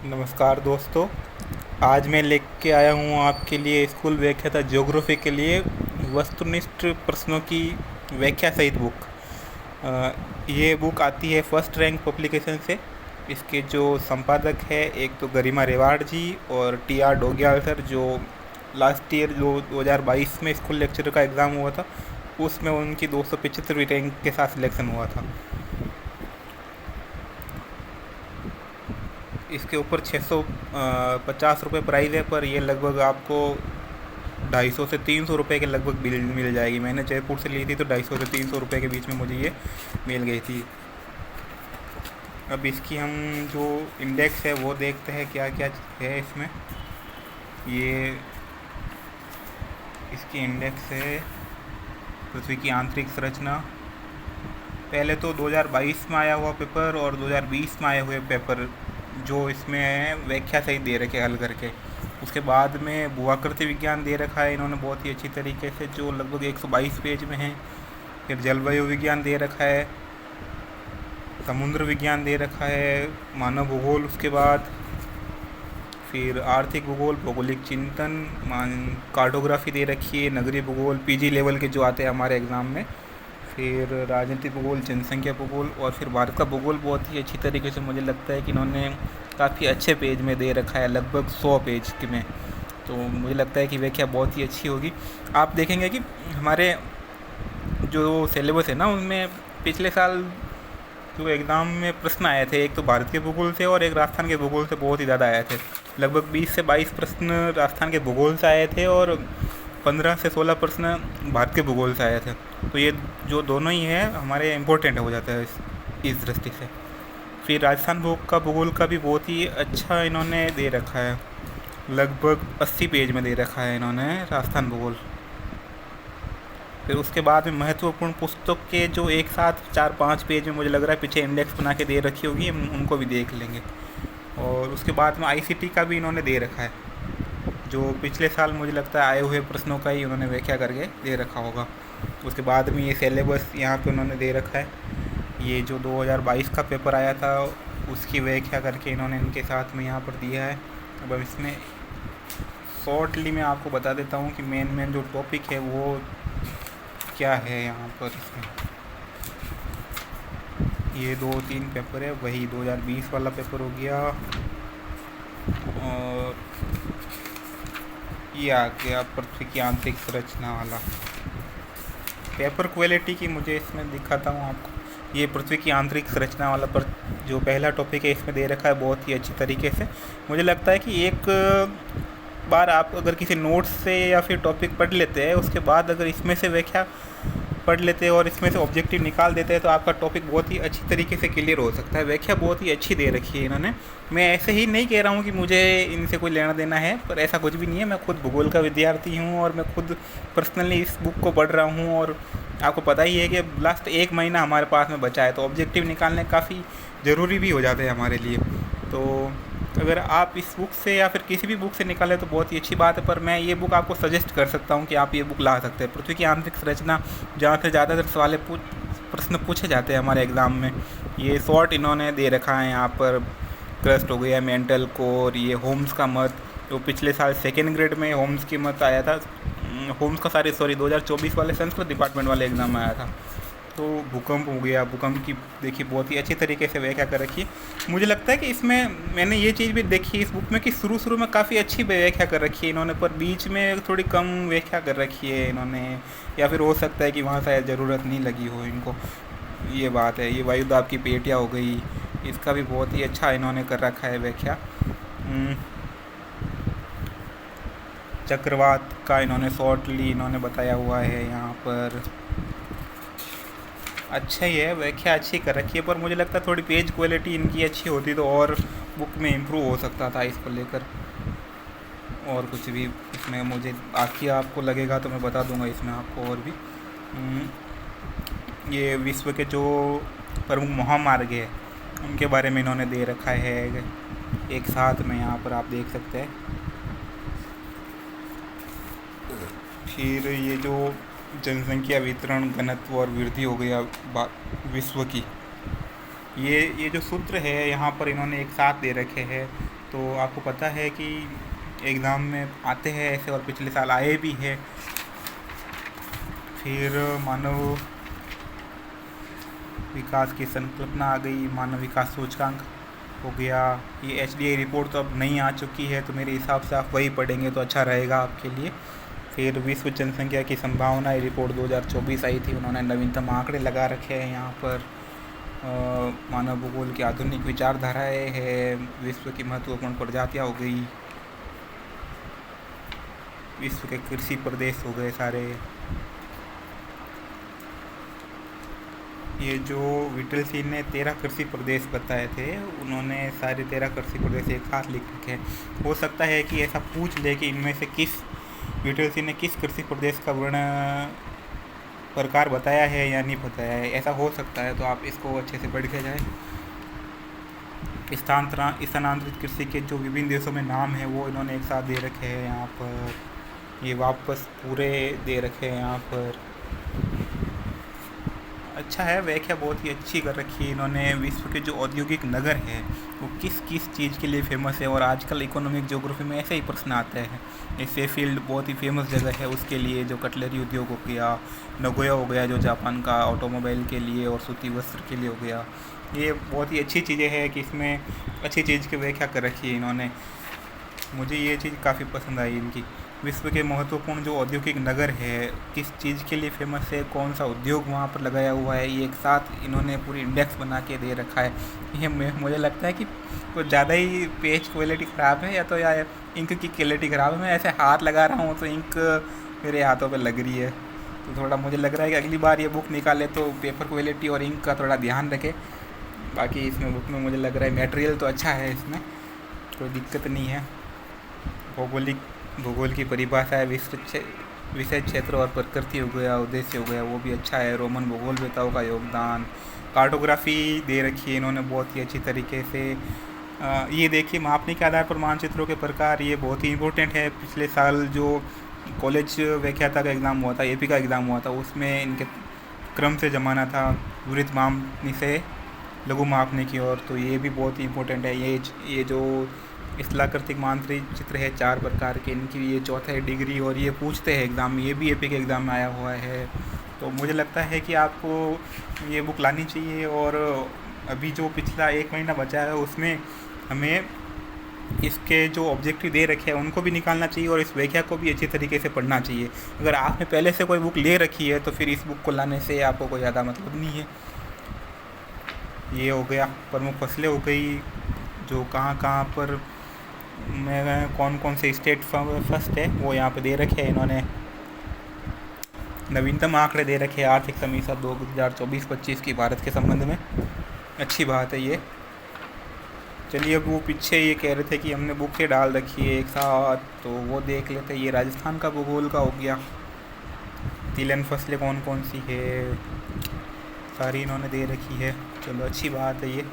नमस्कार दोस्तों। आज मैं लेके आया हूँ आपके लिए स्कूल व्याख्याता ज्योग्राफी के लिए वस्तुनिष्ठ प्रश्नों की व्याख्या सहित बुक। ये बुक आती है फर्स्ट रैंक पब्लिकेशन से। इसके जो संपादक है एक तो गरिमा रेवाड़ जी और टी आर डोग्याल सर, जो लास्ट ईयर जो 2022 में स्कूल लेक्चर का एग्ज़ाम हुआ था उसमें उनकी 275वीं रैंक के साथ सिलेक्शन हुआ था। इसके ऊपर 650 रुपये प्राइस है, पर ये लगभग आपको 250 से 300 रुपये के लगभग मिल जाएगी। मैंने जयपुर से ली थी तो 250 से 300 रुपये के बीच में मुझे ये मिल गई थी। अब इसकी हम जो इंडेक्स है वो देखते हैं क्या क्या है इसमें। ये इसकी इंडेक्स है पृथ्वी की आंतरिक संरचना। पहले तो 2022 में आया हुआ पेपर और 2020 में आए हुए पेपर जो इसमें व्याख्या सही दे रखे हल करके। उसके बाद में भूआकृति विज्ञान दे रखा है इन्होंने बहुत ही अच्छी तरीके से, जो लगभग 122 पेज में है। फिर जलवायु विज्ञान दे रखा है, समुद्र विज्ञान दे रखा है, मानव भूगोल, उसके बाद फिर आर्थिक भूगोल, भौगोलिक चिंतन, कार्टोग्राफी दे रखी है, नगरीय भूगोल पीजी लेवल के जो आते हैं हमारे एग्ज़ाम में, फिर राजनीतिक भूगोल, जनसंख्या भूगोल और फिर भारत का भूगोल बहुत ही अच्छी तरीके से मुझे लगता है कि इन्होंने काफ़ी अच्छे पेज में दे रखा है, लगभग 100 पेज के में। तो मुझे लगता है कि व्याख्या बहुत ही अच्छी होगी। आप देखेंगे कि हमारे जो सिलेबस है ना उनमें पिछले साल जो एग्ज़ाम में प्रश्न आए थे, एक तो भारत के भूगोल से और एक राजस्थान के भूगोल से बहुत ही ज़्यादा आए थे। लगभग 20 से 22 प्रश्न राजस्थान के भूगोल से आए थे और 15 से 16 प्रश्न भारत के भूगोल से आए थे। तो ये जो दोनों ही हैं हमारे इम्पोर्टेंट हो जाता है इस दृष्टि से। फिर राजस्थान भूगोल का भी बहुत ही अच्छा इन्होंने दे रखा है, लगभग 80 पेज में दे रखा है इन्होंने राजस्थान भूगोल। फिर उसके बाद में महत्वपूर्ण पुस्तक के जो एक साथ 4-5 पेज में मुझे लग रहा है पीछे इंडेक्स बना के दे रखी होगी, उनको भी देख लेंगे। और उसके बाद में आईसीटी का भी इन्होंने दे रखा है, जो पिछले साल मुझे लगता है आए हुए प्रश्नों का ही उन्होंने व्याख्या करके दे रखा होगा। उसके बाद में ये सिलेबस यहाँ पे उन्होंने दे रखा है। ये जो 2022 का पेपर आया था उसकी व्याख्या करके इन्होंने इनके साथ में यहाँ पर दिया है। अब इसमें शॉर्टली मैं आपको बता देता हूँ कि मेन जो टॉपिक है वो क्या है यहाँ पर। इसमें ये 2-3 पेपर है, वही 2020 वाला पेपर हो गया और ये आ गया पृथ्वी की आंतरिक संरचना वाला। पेपर क्वालिटी की मुझे इसमें दिखाता हूँ आपको। ये पृथ्वी की आंतरिक संरचना वाला पर जो पहला टॉपिक है इसमें दे रखा है बहुत ही अच्छी तरीके से। मुझे लगता है कि एक बार आप अगर किसी नोट्स से या फिर टॉपिक पढ़ लेते हैं, उसके बाद अगर इसमें से व्याख्या पढ़ लेते हैं और इसमें से ऑब्जेक्टिव निकाल देते हैं तो आपका टॉपिक बहुत ही अच्छी तरीके से क्लियर हो सकता है। व्याख्या बहुत ही अच्छी दे रखी है इन्होंने। मैं ऐसे ही नहीं कह रहा हूँ कि मुझे इनसे कोई लेना देना है, पर ऐसा कुछ भी नहीं है। मैं खुद भूगोल का विद्यार्थी हूँ और मैं खुद पर्सनली इस बुक को पढ़ रहा हूँ और आपको पता ही है कि लास्ट 1 महीना हमारे पास में बचा है, तो ऑब्जेक्टिव निकालने काफ़ी ज़रूरी भी हो जाते हैं हमारे लिए। तो अगर आप इस बुक से या फिर किसी भी बुक से निकालें तो बहुत ही अच्छी बात है, पर मैं ये बुक आपको सजेस्ट कर सकता हूँ कि आप ये बुक ला सकते हैं। पृथ्वी की आंतरिक संरचना जहाँ से ज़्यादातर प्रश्न पूछे जाते हैं हमारे एग्ज़ाम में, ये शॉर्ट इन्होंने दे रखा है यहाँ पर। क्रस्ट हो गया, मेंटल कोर, ये होम्स का मत, जो पिछले साल 2nd ग्रेड में होम्स की मत आया था, होम्स का 2024 वाले संस्कृत डिपार्टमेंट वाले एग्ज़ाम में आया था। तो भूकंप हो गया, भूकंप की देखिए बहुत ही अच्छी तरीके से व्याख्या कर रखी है। मुझे लगता है कि इसमें मैंने ये चीज़ भी देखी इस बुक में कि शुरू में काफ़ी अच्छी व्याख्या कर रखी है इन्होंने, पर बीच में थोड़ी कम व्याख्या कर रखी है इन्होंने, या फिर हो सकता है कि वहाँ शायद ज़रूरत नहीं लगी हो इनको। ये बात है। ये वायुदाब की पेटियाँ हो गई, इसका भी बहुत ही अच्छा इन्होंने कर रखा है व्याख्या। चक्रवात का इन्होंने शॉर्टली इन्होंने बताया हुआ है यहाँ पर। अच्छा ही है, व्याख्या अच्छी कर रखी है, पर मुझे लगता है थोड़ी पेज क्वालिटी इनकी अच्छी होती तो और बुक में इम्प्रूव हो सकता था इसको लेकर। और कुछ भी इसमें मुझे बाकी आपको लगेगा तो मैं बता दूंगा इसमें आपको और भी। ये विश्व के जो प्रमुख महामार्ग है उनके बारे में इन्होंने दे रखा है एक साथ में, यहाँ पर आप देख सकते हैं। फिर ये जो जनसंख्या वितरण, घनत्व और वृद्धि हो गया विश्व की, ये जो सूत्र है यहाँ पर इन्होंने एक साथ दे रखे हैं। तो आपको पता है कि एग्ज़ाम में आते हैं ऐसे, और पिछले साल आए भी है। फिर मानव विकास की संकल्पना आ गई, मानव विकास सूचकांक हो गया। ये HDI रिपोर्ट तो अब नहीं आ चुकी है, तो मेरे हिसाब से आप वही पढ़ेंगे तो अच्छा रहेगा आपके लिए। फिर विश्व जनसंख्या की संभावना रिपोर्ट 2024 आई थी, उन्होंने नवीनतम आंकड़े लगा रखे हैं यहाँ पर। मानव भूगोल की आधुनिक विचारधाराएं है, विश्व की महत्वपूर्ण प्रजातियाँ हो गई, विश्व के कृषि प्रदेश हो गए सारे। ये जो विटल सिंह ने 13 कृषि प्रदेश बताए थे, उन्होंने सारे 13 कृषि प्रदेश एक साथ लिख रखे हैं। हो सकता है कि ऐसा पूछ ले कि इनमें से विटल सिंह ने किस कृषि प्रदेश का वर्ण प्रकार बताया है या नहीं बताया है, ऐसा हो सकता है। तो आप इसको अच्छे से पढ़ के जाए। स्थानांतरित कृषि के जो विभिन्न देशों में नाम है वो इन्होंने एक साथ दे रखे हैं यहाँ पर। ये वापस पूरे दे रखे हैं यहाँ पर। अच्छा है, व्याख्या बहुत ही अच्छी कर रखी है इन्होंने। विश्व के जो औद्योगिक नगर है वो किस किस चीज़ के लिए फेमस है, और आजकल इकोनॉमिक ज्योग्राफी में ऐसे ही प्रश्न आते हैं। जैसे फील्ड बहुत ही फेमस जगह है उसके लिए, जो कटलरी उद्योग हो गया, नगोया हो गया जो जापान का ऑटोमोबाइल के लिए, और सूती वस्त्र के लिए हो गया। ये बहुत ही अच्छी चीज़ें हैं कि इसमें अच्छी चीज़ की व्याख्या कर रखी है इन्होंने। मुझे ये चीज़ काफ़ी पसंद आई इनकी। विश्व के महत्वपूर्ण जो औद्योगिक नगर है किस चीज़ के लिए फेमस है, कौन सा उद्योग वहाँ पर लगाया हुआ है, ये एक साथ इन्होंने पूरी इंडेक्स बना के दे रखा है। ये मुझे लगता है कि कुछ ज़्यादा ही पेज क्वालिटी ख़राब है, या तो या इंक की क्वालिटी ख़राब है। मैं ऐसे हाथ लगा रहा हूँ तो इंक मेरे हाथों पर लग रही है, तो थोड़ा मुझे लग रहा है कि अगली बार ये बुक निकाले तो पेपर क्वालिटी और इंक का थोड़ा ध्यान रखे। बाकी इसमें बुक में मुझे लग रहा है मटेरियल तो अच्छा है, इसमें कोई दिक्कत नहीं है। भूगोल की परिभाषा है, विषय क्षेत्र और प्रकृति हो गया, उद्देश्य हो गया, वो भी अच्छा है। रोमन भूगोलवेताओं का योगदान, कार्टोग्राफी दे रखी है इन्होंने बहुत ही अच्छी तरीके से। ये देखिए, मापने के आधार पर मानचित्रों के प्रकार, ये बहुत ही इम्पोर्टेंट है। पिछले साल जो कॉलेज व्याख्याता का एग्ज़ाम हुआ था, AP का एग्ज़ाम हुआ था, उसमें इनके क्रम से जमाना था वृत्त मापनी से लघु मापने की ओर, तो ये भी बहुत ही इम्पोर्टेंट है। ये जो स्थलाकृतिक मानचित्र है 4 प्रकार के, इनकी ये चौथा डिग्री, और ये पूछते हैं एग्ज़ाम में, ये भी AP के एग्ज़ाम में आया हुआ है। तो मुझे लगता है कि आपको ये बुक लानी चाहिए। और अभी जो पिछला 1 महीना बचा है उसमें हमें इसके जो ऑब्जेक्टिव दे रखे हैं उनको भी निकालना चाहिए, और इस व्याख्या को भी अच्छी तरीके से पढ़ना चाहिए। अगर आपने पहले से कोई बुक ले रखी है तो फिर इस बुक को लाने से आपको कोई ज़्यादा मतलब नहीं है। ये हो गया, प्रमुख फसलें हो गई, जो कहाँ पर में कौन कौन से स्टेट फर्स्ट है वो यहाँ पे दे रखे हैं इन्होंने। नवीनतम आंकड़े दे रखे हैं आर्थिक समीक्षा 2024-25 की भारत के संबंध में। अच्छी बात है ये। चलिए, अब वो पीछे ये कह रहे थे कि हमने बुकें डाल रखी है एक साथ, तो वो देख लेते हैं। ये राजस्थान का भूगोल का हो गया। तिलहन फसलें कौन कौन सी है सारी इन्होंने दे रखी है। चलो, अच्छी बात है ये।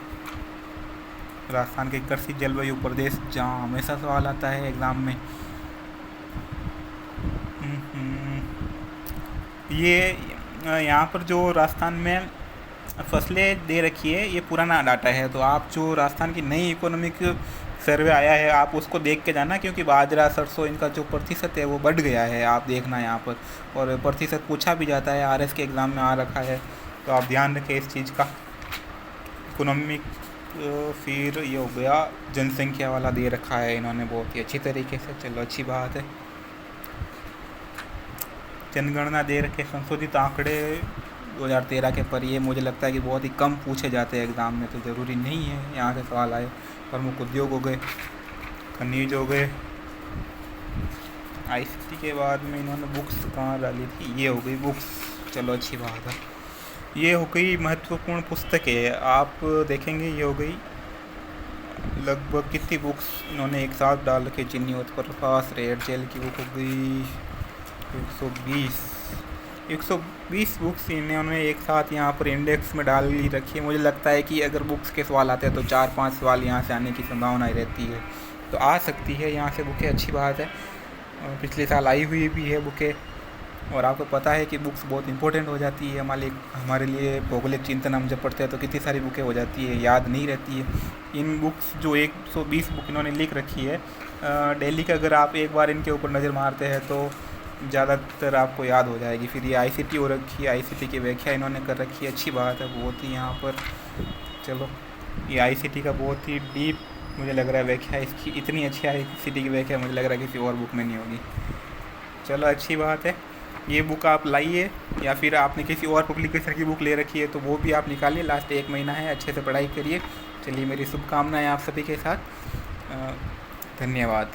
राजस्थान के कृषि जलवायु प्रदेश, जहाँ हमेशा सवाल आता है एग्ज़ाम में। ये यहाँ पर जो राजस्थान में फसलें दे रखी है ये पुराना डाटा है, तो आप जो राजस्थान की नई इकोनॉमिक सर्वे आया है आप उसको देख के जाना, क्योंकि बाजरा, सरसों, इनका जो प्रतिशत है वो बढ़ गया है, आप देखना यहाँ पर। और प्रतिशत पूछा भी जाता है, RS के एग्ज़ाम में आ रखा है, तो आप ध्यान रखें इस चीज़ का। इकोनॉमिक फिर ये हो गया, जनसंख्या वाला दे रखा है इन्होंने बहुत ही अच्छी तरीके से। चलो, अच्छी बात है। जनगणना दे रखे, संशोधित आंकड़े 2013 के, पर ये मुझे लगता है कि बहुत ही कम पूछे जाते हैं एग्ज़ाम में, तो ज़रूरी नहीं है यहाँ से सवाल आए। प्रमुख उद्योग हो गए, खनिज हो गए। ICT के बाद में इन्होंने बुक्स कहाँ डाली थी, ये हो गई बुक्स। चलो, अच्छी बात है। ये हो गई महत्वपूर्ण पुस्तकें, आप देखेंगे ये हो गई लगभग कितनी बुक्स इन्होंने एक साथ डाल रखे। चिन्नी उत्प्रकाश, रेड जेल की बुक हो गई 120 बुक्स इन्होंने एक साथ यहाँ पर इंडेक्स में डाल ली रखी है। मुझे लगता है कि अगर बुक्स के सवाल आते हैं तो 4-5 सवाल यहाँ से आने की संभावना रहती है, तो आ सकती है यहाँ से बुकें। अच्छी बात है, पिछले साल आई हुई भी है बुकें। और आपको पता है कि बुक्स बहुत इंपॉर्टेंट हो जाती है हमारे लिए भौगोलिक चिंतन हम जब पढ़ते हैं तो कितनी सारी बुकें हो जाती है, याद नहीं रहती है। इन बुक्स जो 120 बुक इन्होंने लिख रखी है डेली का, अगर आप एक बार इनके ऊपर नज़र मारते हैं तो ज़्यादातर आपको याद हो जाएगी। फिर ये आईसीटी हो रखी है, आईसीटी की व्याख्या इन्होंने कर रखी है, अच्छी बात है बहुत ही यहाँ पर। चलो, ये आईसीटी का बहुत ही डीप मुझे लग रहा है व्याख्या इसकी, इतनी अच्छी आईसीटी की व्याख्या मुझे लग रहा है किसी और बुक में नहीं होगी। चलो, अच्छी बात है। ये बुक आप लाइए, या फिर आपने किसी और पब्लिकेशन की बुक ले रखी है तो वो भी आप निकालिए। लास्ट 1 महीना है, अच्छे से पढ़ाई करिए। चलिए, मेरी शुभकामनाएं आप सभी के साथ। धन्यवाद।